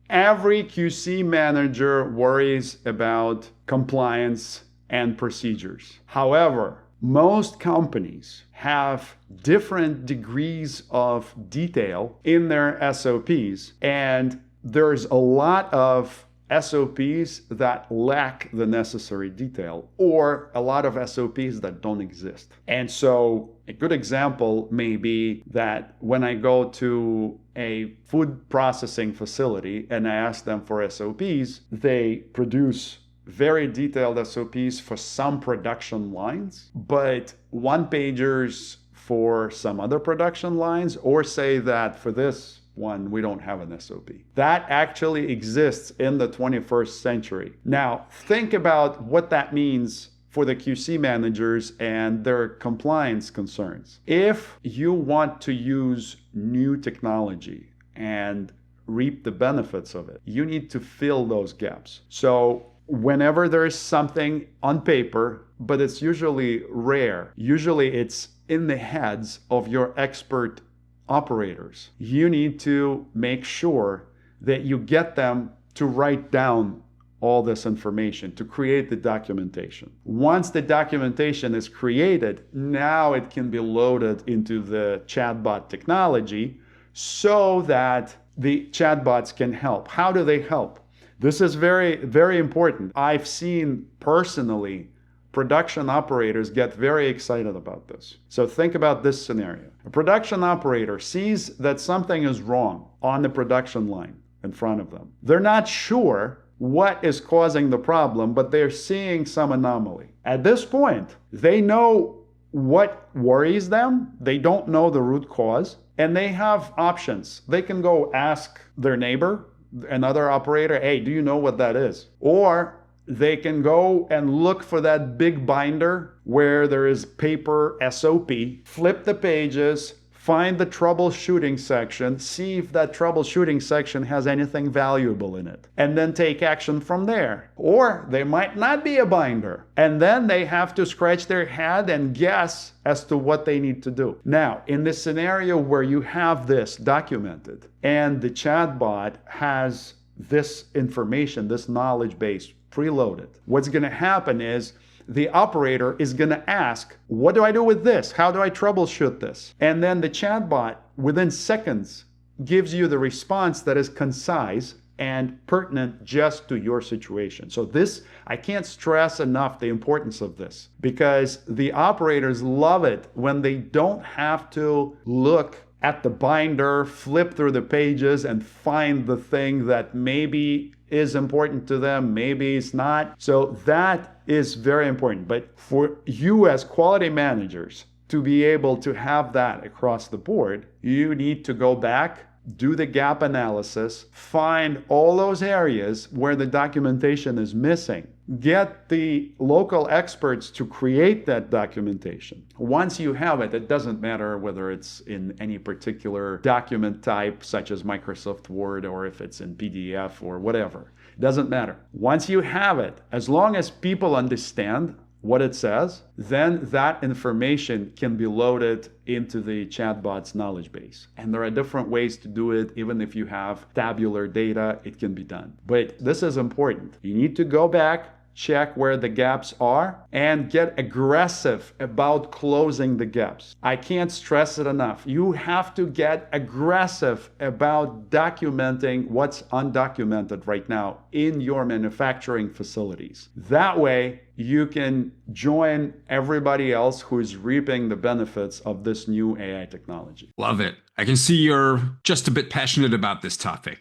Every QC manager worries about compliance and procedures. However, most companies have different degrees of detail in their SOPs, and there's a lot of SOPs that lack the necessary detail, or a lot of SOPs that don't exist. And so a good example may be that when I go to a food processing facility and I ask them for SOPs, they produce very detailed SOPs for some production lines, but one-pagers for some other production lines, or say that for this one, we don't have an SOP. That actually exists in the 21st century. Now, think about what that means for the QC managers and their compliance concerns. If you want to use new technology and reap the benefits of it, you need to fill those gaps. So whenever there is something on paper, but it's usually rare, usually it's in the heads of your expert operators, you need to make sure that you get them to write down all this information, to create the documentation. Once the documentation is created, now it can be loaded into the chatbot technology so that the chatbots can help. How do they help? This is very, very important. I've seen personally production operators get very excited about this. So think about this scenario. A production operator sees that something is wrong on the production line in front of them. They're not sure what is causing the problem, but they're seeing some anomaly. At this point, they know what worries them. They don't know the root cause, and they have options. They can go ask their neighbor, another operator, hey, do you know what that is? Or they can go and look for that big binder where there is paper SOP, flip the pages, find the troubleshooting section, see if that troubleshooting section has anything valuable in it, and then take action from there. Or there might not be a binder, and then they have to scratch their head and guess as to what they need to do. Now, in this scenario where you have this documented and the chatbot has this information, this knowledge base preloaded, what's going to happen is the operator is going to ask, what do I do with this? How do I troubleshoot this? And then the chatbot, within seconds, gives you the response that is concise and pertinent just to your situation. So this, I can't stress enough the importance of this, because the operators love it when they don't have to look at the binder, flip through the pages, and find the thing that maybe is important to them, maybe it's not. So that is very important. But for you as quality managers to be able to have that across the board, you need to go back, do the gap analysis, find all those areas where the documentation is missing, get the local experts to create that documentation. Once you have it, it doesn't matter whether it's in any particular document type, such as Microsoft Word, or if it's in PDF or whatever. It doesn't matter. Once you have it, as long as people understand what it says, then that information can be loaded into the chatbot's knowledge base. And there are different ways to do it. Even if you have tabular data, it can be done. But this is important. You need to go back, check where the gaps are, and get aggressive about closing the gaps. I can't stress it enough. You have to get aggressive about documenting what's undocumented right now in your manufacturing facilities. That way, you can join everybody else who is reaping the benefits of this new AI technology. Love it. I can see you're just a bit passionate about this topic.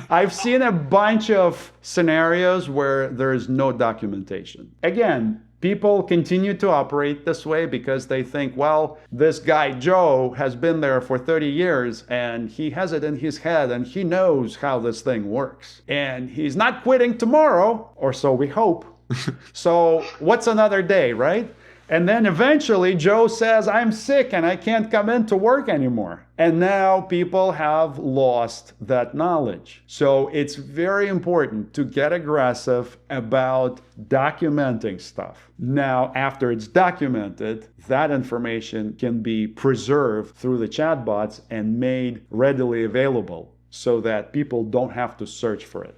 I've seen a bunch of scenarios where there is no documentation. Again, people continue to operate this way because they think, well, this guy Joe has been there for 30 years and he has it in his head and he knows how this thing works. And he's not quitting tomorrow, or so we hope. So what's another day, right? And then eventually Joe says, I'm sick and I can't come into work anymore. And now people have lost that knowledge. So it's very important to get aggressive about documenting stuff. Now, after it's documented, that information can be preserved through the chatbots and made readily available. so that people don't have to search for it.